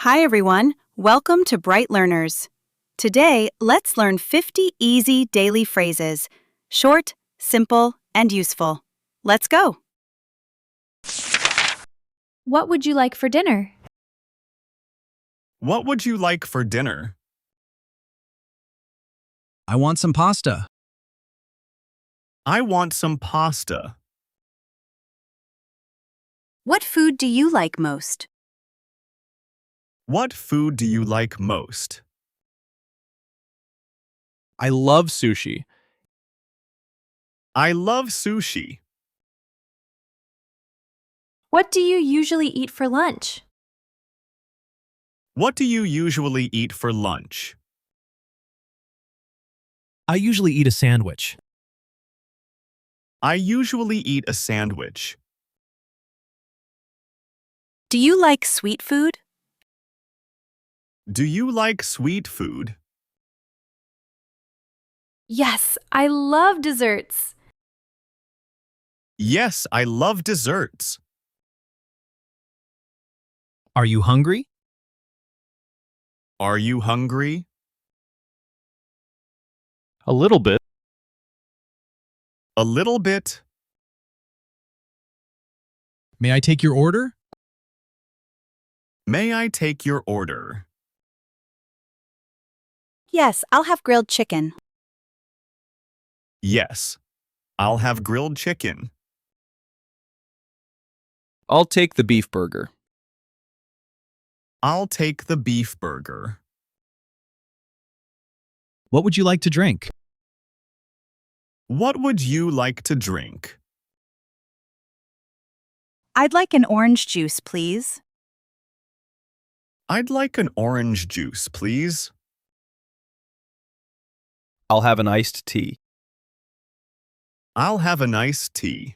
Hi everyone, welcome to Bright Learners. Today, let's learn 50 easy daily phrases. Short, simple, and useful. Let's go. What would you like for dinner? What would you like for dinner? I want some pasta. I want some pasta. What food do you like most? What food do you like most? I love sushi. I love sushi. What do you usually eat for lunch? What do you usually eat for lunch? I usually eat a sandwich. I usually eat a sandwich. Do you like sweet food? Do you like sweet food? Yes, I love desserts. Yes, I love desserts. Are you hungry? Are you hungry? A little bit. A little bit. May I take your order? May I take your order? Yes, I'll have grilled chicken. Yes, I'll have grilled chicken. I'll take the beef burger. I'll take the beef burger. What would you like to drink? What would you like to drink? I'd like an orange juice, please. I'd like an orange juice, please. I'll have an iced tea. I'll have an iced tea.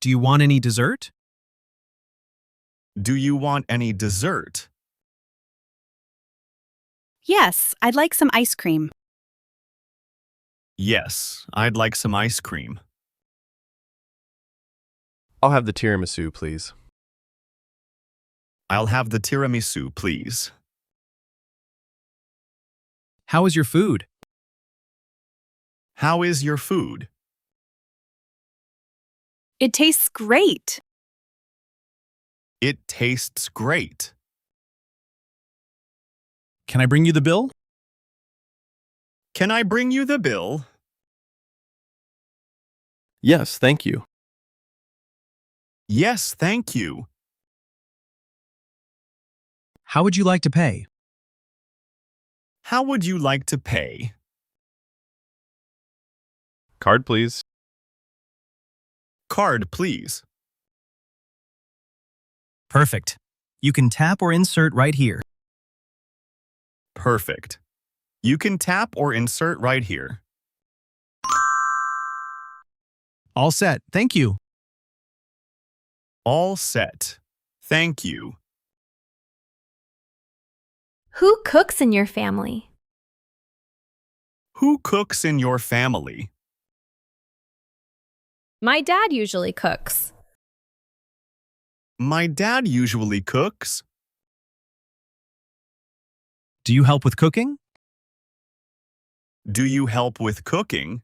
Do you want any dessert? Do you want any dessert? Yes, I'd like some ice cream. Yes, I'd like some ice cream. I'll have the tiramisu, please. I'll have the tiramisu, please. How is your food? How is your food? It tastes great. It tastes great. Can I bring you the bill? Can I bring you the bill? Yes, thank you. Yes, thank you. How would you like to pay? How would you like to pay? Card, please. Card, please. Perfect. You can tap or insert right here. Perfect. You can tap or insert right here. All set. Thank you. All set. Thank you. Who cooks in your family? Who cooks in your family? My dad usually cooks. My dad usually cooks. Do you help with cooking? Do you help with cooking?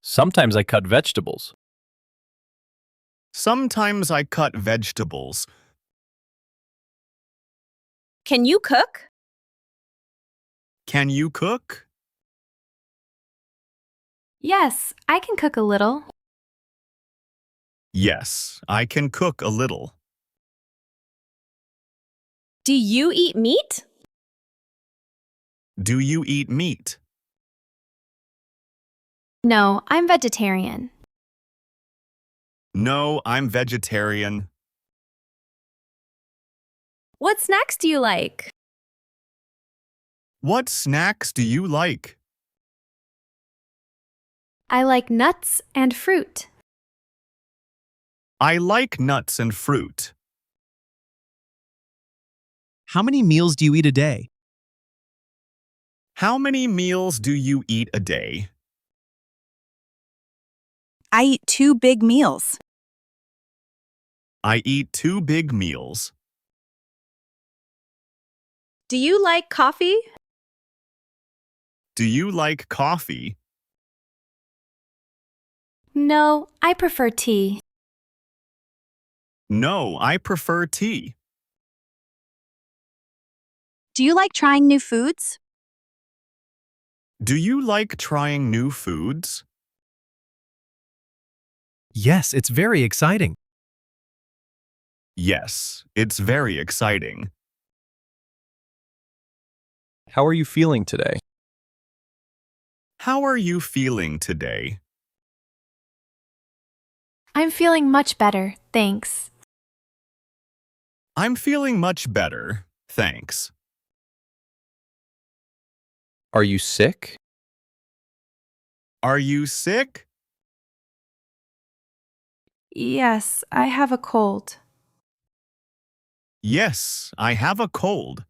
Sometimes I cut vegetables. Sometimes I cut vegetables. Can you cook? Can you cook? Yes, I can cook a little. Yes, I can cook a little. Do you eat meat? Do you eat meat? No, I'm vegetarian. No, I'm vegetarian. What snacks do you like? What snacks do you like? I like nuts and fruit. I like nuts and fruit. How many meals do you eat a day? How many meals do you eat a day? I eat 2 big meals. I eat 2 big meals. Do you like coffee? Do you like coffee? No, I prefer tea. No, I prefer tea. Do you like trying new foods? Do you like trying new foods? Yes, it's very exciting. Yes, it's very exciting. How are you feeling today? How are you feeling today? I'm feeling much better, thanks. I'm feeling much better, thanks. Are you sick? Are you sick? Yes, I have a cold. Yes, I have a cold.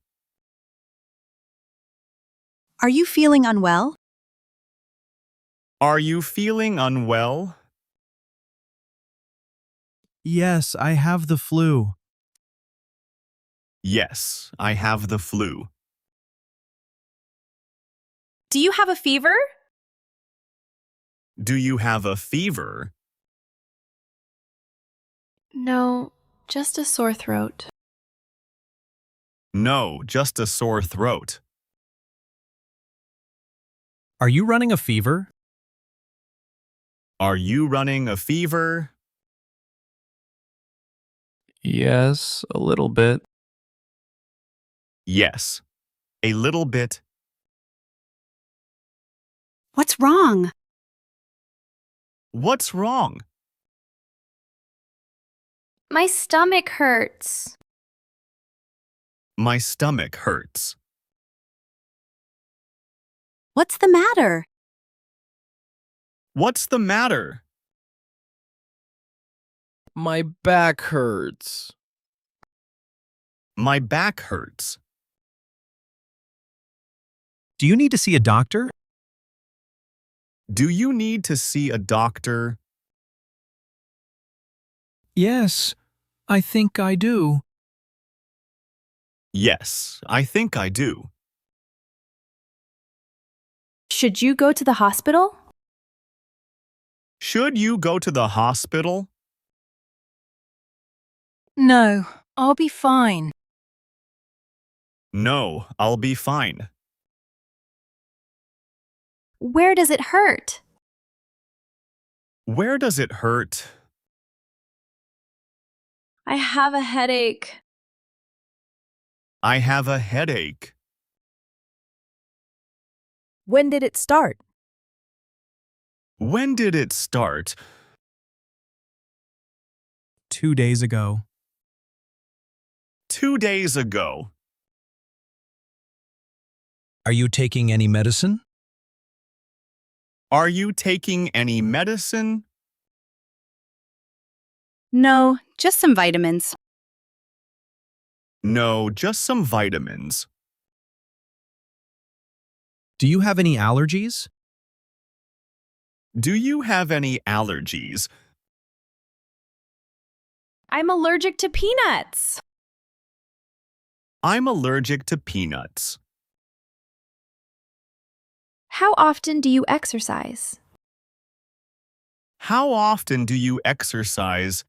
Are you feeling unwell? Are you feeling unwell? Yes, I have the flu. Yes, I have the flu. Do you have a fever? Do you have a fever? No, just a sore throat. No, just a sore throat. Are you running a fever? Are you running a fever? Yes, a little bit. Yes, a little bit. What's wrong? What's wrong? My stomach hurts. My stomach hurts. What's the matter? What's the matter? My back hurts. My back hurts. Do you need to see a doctor? Do you need to see a doctor? Yes, I think I do. Yes, I think I do. Should you go to the hospital? Should you go to the hospital? No, I'll be fine. No, I'll be fine. Where does it hurt? Where does it hurt? I have a headache. I have a headache. When did it start? When did it start? 2 days ago. 2 days ago. Are you taking any medicine? Are you taking any medicine? No, just some vitamins. No, just some vitamins. Do you have any allergies? Do you have any allergies? I'm allergic to peanuts. I'm allergic to peanuts. How often do you exercise? How often do you exercise?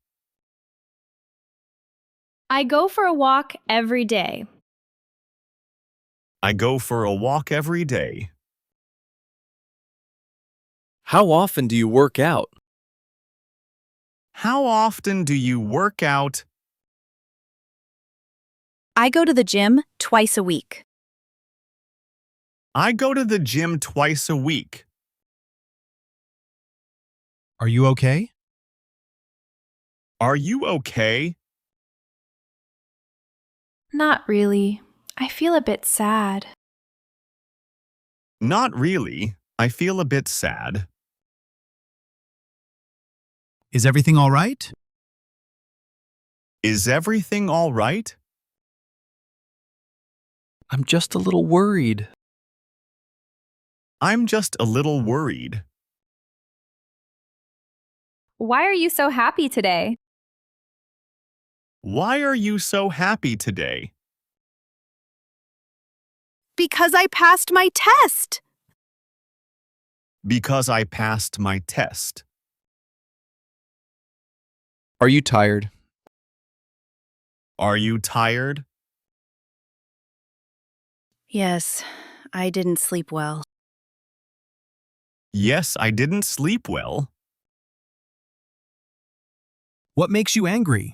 I go for a walk every day. I go for a walk every day. How often do you work out? How often do you work out? I go to the gym twice a week. I go to the gym twice a week. Are you okay? Are you okay? Not really. I feel a bit sad. Not really. I feel a bit sad. Is everything all right? Is everything all right? I'm just a little worried. I'm just a little worried. Why are you so happy today? Why are you so happy today? Because I passed my test. Because I passed my test. Are you tired? Are you tired? Yes, I didn't sleep well. Yes, I didn't sleep well. What makes you angry?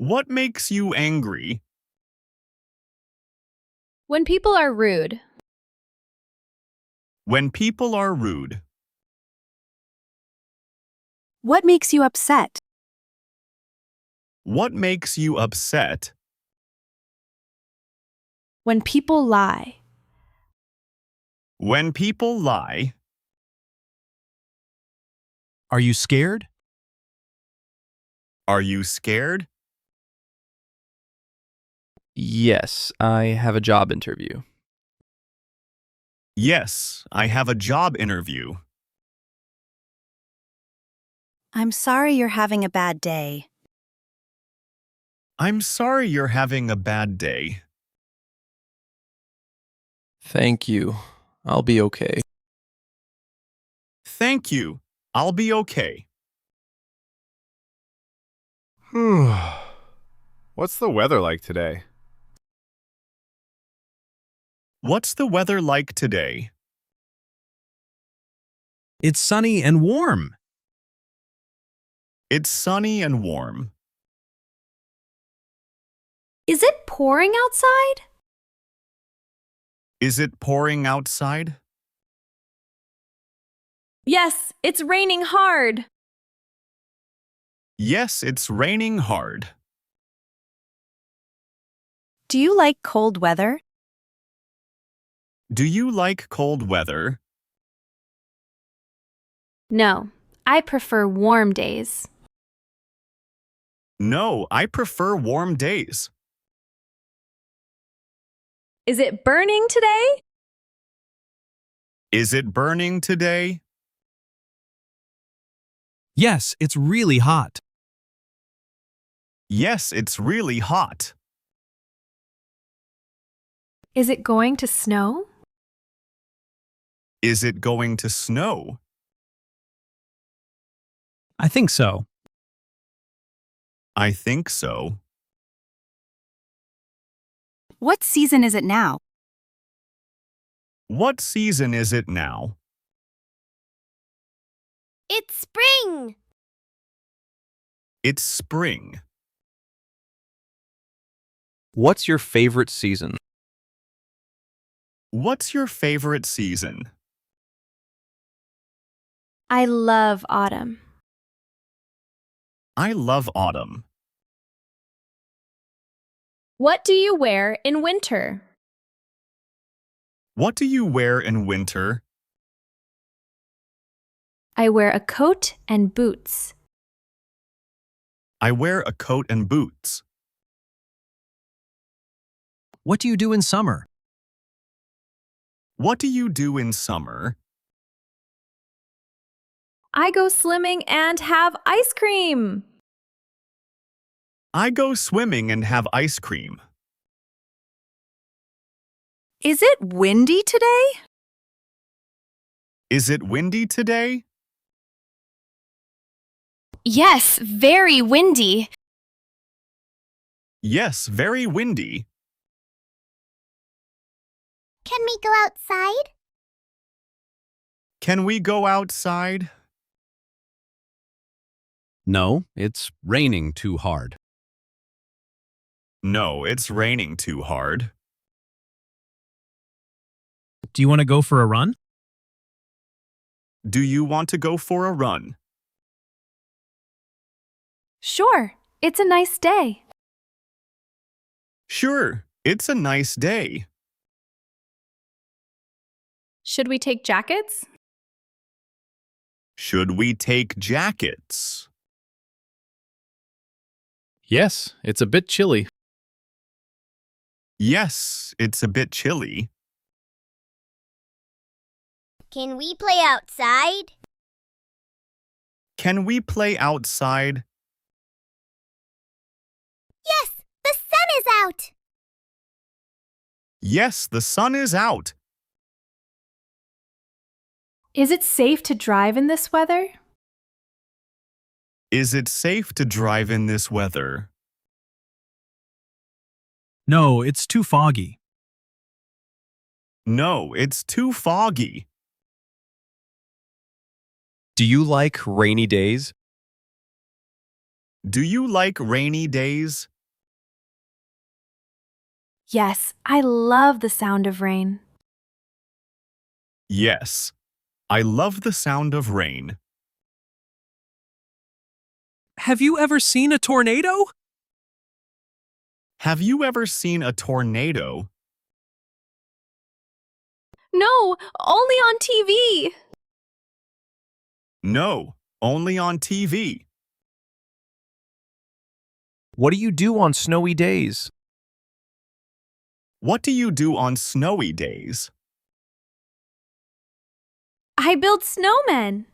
What makes you angry? When people are rude. When people are rude. What makes you upset? What makes you upset? When people lie. When people lie. Are you scared? Are you scared? Yes, I have a job interview. Yes, I have a job interview. I'm sorry you're having a bad day. I'm sorry you're having a bad day. Thank you. I'll be okay. Thank you. I'll be okay. What's the weather like today? What's the weather like today? It's sunny and warm. It's sunny and warm. Is it pouring outside? Is it pouring outside? Yes, it's raining hard. Yes, it's raining hard. Do you like cold weather? Do you like cold weather? No, I prefer warm days. No, I prefer warm days. Is it burning today? Is it burning today? Yes, it's really hot. Yes, it's really hot. Is it going to snow? Is it going to snow? I think so. I think so. What season is it now? What season is it now? It's spring. It's spring. What's your favorite season? What's your favorite season? I love autumn. I love autumn. What do you wear in winter? What do you wear in winter? I wear a coat and boots. I wear a coat and boots. What do you do in summer? What do you do in summer? I go swimming and have ice cream. I go swimming and have ice cream. Is it windy today? Is it windy today? Yes, very windy. Yes, very windy. Can we go outside? Can we go outside? No, it's raining too hard. No, it's raining too hard. Do you want to go for a run? Do you want to go for a run? Sure, it's a nice day. Sure, it's a nice day. Should we take jackets? Should we take jackets? Yes, it's a bit chilly. Yes, it's a bit chilly. Can we play outside? Can we play outside? out. Yes, the sun is out. Is it safe to drive in this weather? Is it safe to drive in this weather? No, it's too foggy. No, it's too foggy. Do you like rainy days? Do you like rainy days? Yes, I love the sound of rain. Yes, I love the sound of rain. Have you ever seen a tornado? Have you ever seen a tornado? No, only on TV. No, only on TV. What do you do on snowy days? What do you do on snowy days? I build snowmen.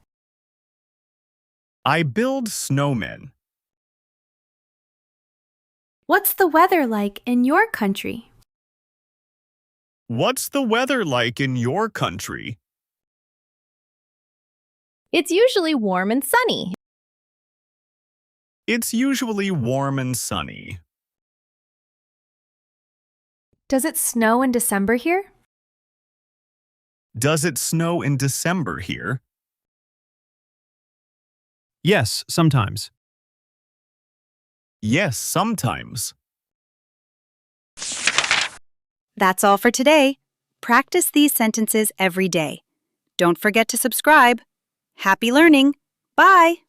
I build snowmen. What's the weather like in your country? What's the weather like in your country? It's usually warm and sunny. It's usually warm and sunny. Does it snow in December here? Does it snow in December here? Yes, sometimes. Yes, sometimes. That's all for today. Practice these sentences every day. Don't forget to subscribe. Happy learning. Bye.